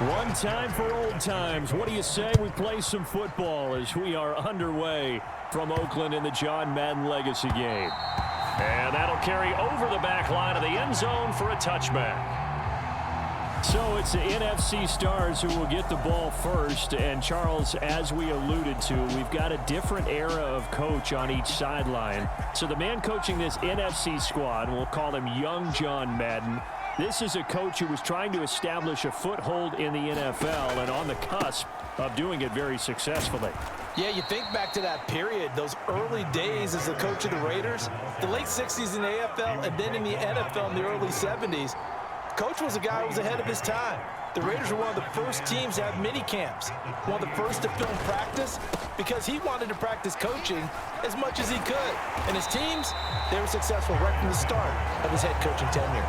One time for old times. What do you say we play some football as we are underway from Oakland in the John Madden Legacy game. And that'll carry over the back line of the end zone for a touchback. So it's the NFC stars who will get the ball first. And Charles, as we alluded to, we've got a different era of coach on each sideline. So the man coaching this NFC squad, we'll call him Young John Madden. This is a coach who was trying to establish a foothold in the NFL and on the cusp of doing it very successfully. Yeah, you think back to that period, those early days as the coach of the Raiders, the late 60s in the AFL and then in the NFL in the early 70s. Coach was a guy who was ahead of his time. The Raiders were one of the first teams to have mini camps, one of the first to film practice, because he wanted to practice coaching as much as he could. And his teams, they were successful right from the start of his head coaching tenure.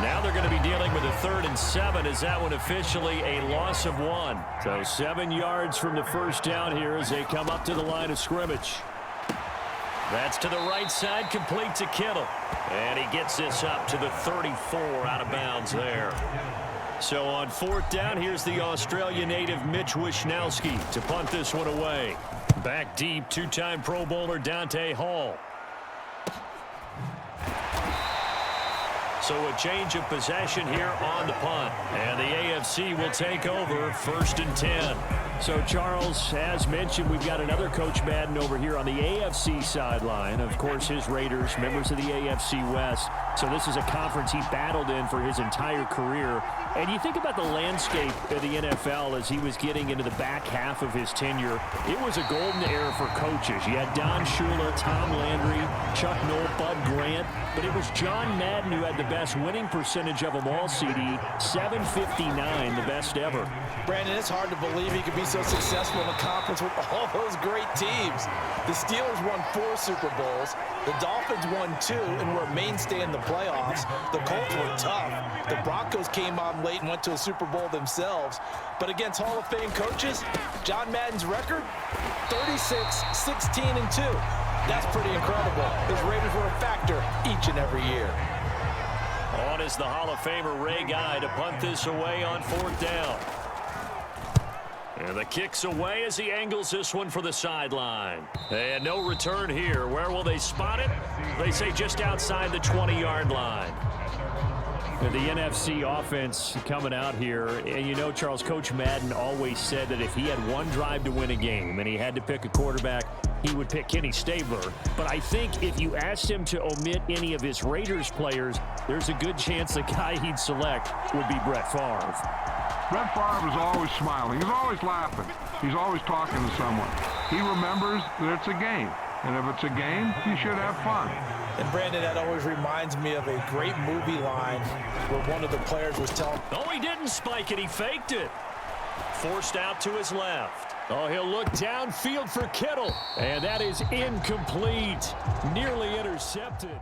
Now they're going to be dealing with a 3rd and 7 as that one officially a loss of 1. So 7 yards from the first down here as they come up to the line of scrimmage. That's to the right side, complete to Kittle. And he gets this up to the 34 out of bounds there. So on 4th down, here's the Australia native Mitch Wishnowsky to punt this one away. Back deep, 2-time Pro Bowler Dante Hall. So a change of possession here on the punt. And the AFC will take over 1st and 10. So, Charles, as mentioned, we've got another Coach Madden over here on the AFC sideline. Of course, his Raiders, members of the AFC West. So this is a conference he battled in for his entire career. And you think about the landscape of the NFL as he was getting into the back half of his tenure. It was a golden era for coaches. You had Don Shula, Tom Landry, Chuck Noll, Bud Grant. But it was John Madden who had the best winning percentage of them all, CD. 759, the best ever. Brandon, it's hard to believe he could be so successful in a conference with all those great teams. The Steelers won 4 Super Bowls. The Dolphins won 2 and were a mainstay in the playoffs. The Colts were tough. The Broncos came on late and went to a Super Bowl themselves. But against Hall of Fame coaches, John Madden's record, 36, 16, and 2. That's pretty incredible. His Raiders were a factor each and every year. On is the Hall of Famer Ray Guy to punt this away on 4th down. And the kick's away as he angles this one for the sideline. And no return here. Where will they spot it? They say just outside the 20-yard line. And the NFC offense coming out here. And you know, Charles, Coach Madden always said that if he had one drive to win a game and he had to pick a quarterback, he would pick Kenny Stabler. But I think if you asked him to omit any of his Raiders players, there's a good chance the guy he'd select would be Brett Favre. Brett Favre is always smiling. He's always laughing. He's always talking to someone. He remembers that it's a game. And if it's a game, you should have fun. And Brandon, that always reminds me of a great movie line where one of the players was telling... Oh, he didn't spike it. He faked it. Forced out to his left. Oh, he'll look downfield for Kittle. And that is incomplete. Nearly intercepted.